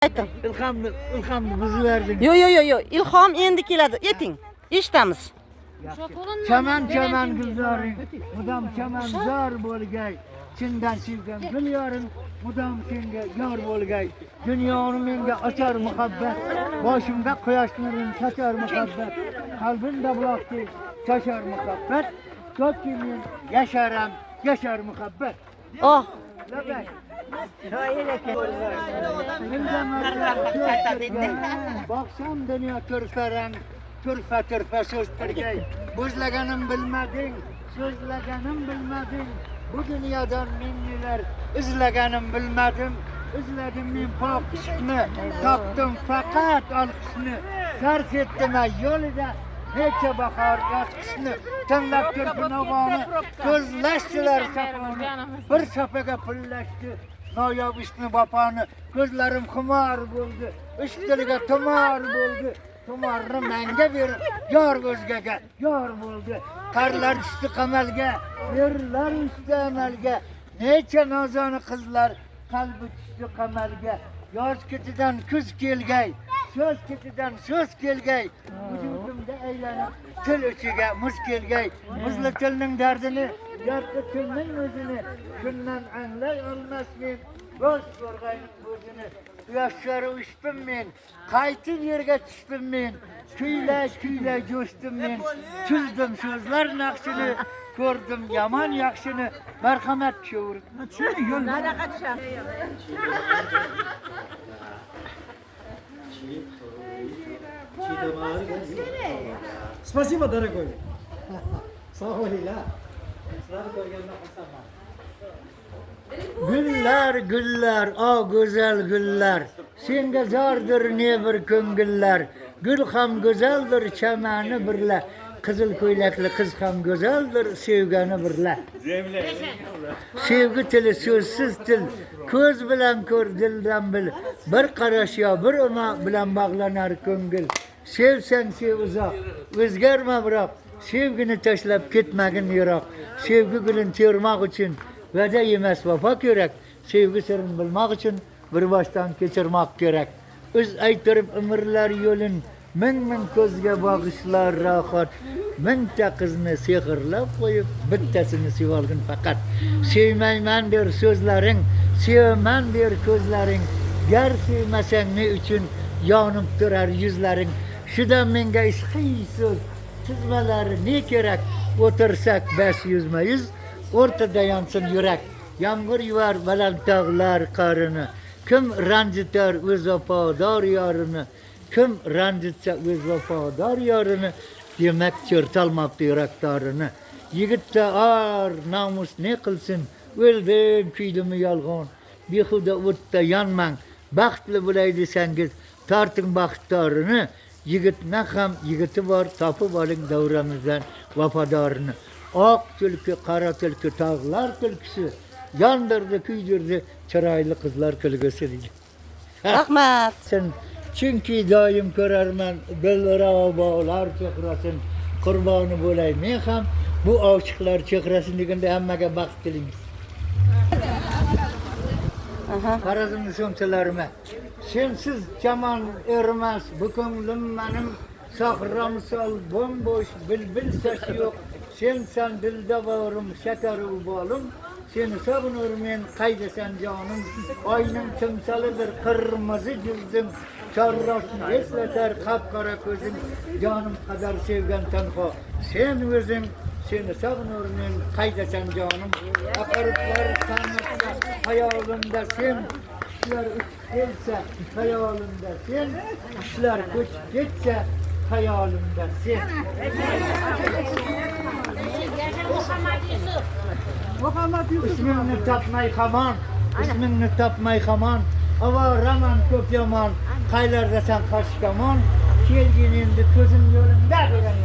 Ayting. İlhamni biz verding. Yo. İlhom endi keladi. Yeting. Eshitamiz. Chaman gulzoring, mudom chaman zor bo'lgay. Chindan sevgan gul yoring, mudom senga yor bo'lgay. Dunyoni menga ochar muhabbat, boshimda quyosh nurini sochar muhabbat. Qalbimda buloqdek toshar muhabbat. Ko'pki men yashar muhabbat. Oh. Labay. Baksam dünya körferen, türfe sözlergey. Buzlaganim bilmedin, sözlaganim bilmedin. Bu dünyadan minniler izlaganim bilmedim. İzledim men pok ishni, topdim faqat olqishni. Sarf etdim yo'lida necha bahor yoqishni. Tanlab turib nog'oni, ko'zlashdilar saponi. Bir chapaga pullashdi. Noyob ishni vafoni, ko'zlarim xumor bo'ldi, ishqiliga tumor bo'ldi. Tumorni menga berib, yor o'zgaga yor bo'ldi. Qarlar tushdi qamalga, yerlar tushdi amalga. Necha nozoni qizlar qalbi tushdi qamalga. Yoz ketidan kuz kelgay, so'z ketidan so'z kelgay. Vujudimda aylanib til uchiga muz kelgay. Muzli tilning dardini, yarqi tilning o'zini shundan anglay olmasmen. Bo'z ko'rgayning o'zini. Yoshlar ushdim men, qaytib yerga tushdim men. Kuylay jo'shdim men. Tuzdim so'zlar naqshini, ko'rdim yomon yaxshini. Marhamat tushaver. Yo'l nariga tushar. Спасибо, дорогой. Sağolila. Sizlarni ko'rganimdan xursandman. Güller, o güzel güller. Senga zordir ne bir ko'ngillar. Gül ham go'zaldir, chamani birla. Qizil ko'ylakli qiz ham go'zaldir, sevgani birla. Sevgi tili so'zsiz til, ko'z bilan ko'r, dildan bil. Bir qarash yo bir umma bilan bog'lanar ko'ngil. Sevsang sev uzoq, o'zgarma biroq. Sevgini tashlab ketmagin yiroq. Sevgi gulini termoq uchun va'da emas vafo kerak. Sevgi sirini bilmoq uchun bir boshdan kechirmoq kerak. O'z aytirib umrlar yo'lin ming ko'zga bag'ishlar rohat. Mingta qizni sehrlab qo'yib bittasini sevolgin faqat. Sevmayman der so'zlaring, sevaman der ko'zlaring. Gar sevmasang ne uchun yonib turar yuzlaring. Shudan menga ishqiy so'z chizmalari ne kerak? O'tirsak bas yuzma-yuz, o'rtada yonsin yurak. Yomg'ir yuvar baland tog'lar qorini. Kim ranjitar o'z vafodor yorini? Kim ranjitsa o'z vafodor yorini? Demak cho'rtalmabdi yurakdorini. Yigitda or nomus ne qilsin? O'ldim kuydimi yolg'on. Behuda o'tda yonmang. Baxtli bo'lay desangiz, torting baxtdorini. Yigitna ham yigiti bor, topib oling davramizdan vafodorini. Oq tulki, qora tulki, tog'lar tulkisi yondirdi, kuydirdi chiroyli qizlar kulgusi deydi. Rahmat. Sen chunki doim ko'rarman dilrabolar chehrasin, qurboni bo'lay men ham bu oshiqlar chehrasini deganda hammaga baxt tilaymiz. Qarazimni so'mchalarima. Sensiz chamon ermas, bu ko'nglim menim sahra misol bombo'sh, bilbil ses yo'q. Sensan dilda borim, shakar ubolim. Seni savunur men, qaydasan jonim. Oyning timsolidir, qirmizi jildim. Chorroshni eslatar qap-qora ko'zing. Jonim qadar sevgan tanho sen o'zing. Seni savunur men, qaydasan jonim. Aqariblar sanatda hayolimda sen. Qushlar uchib kelsa hayolimda sen. Qushlar ko'chib ketsa hayolimda sen. Muhammad Yusuf. İsmini tapmay hamon. Avoraman ko'p yomon. Qaylarda sen qochgamon. Kelgin endi ko'zim yo'limda degan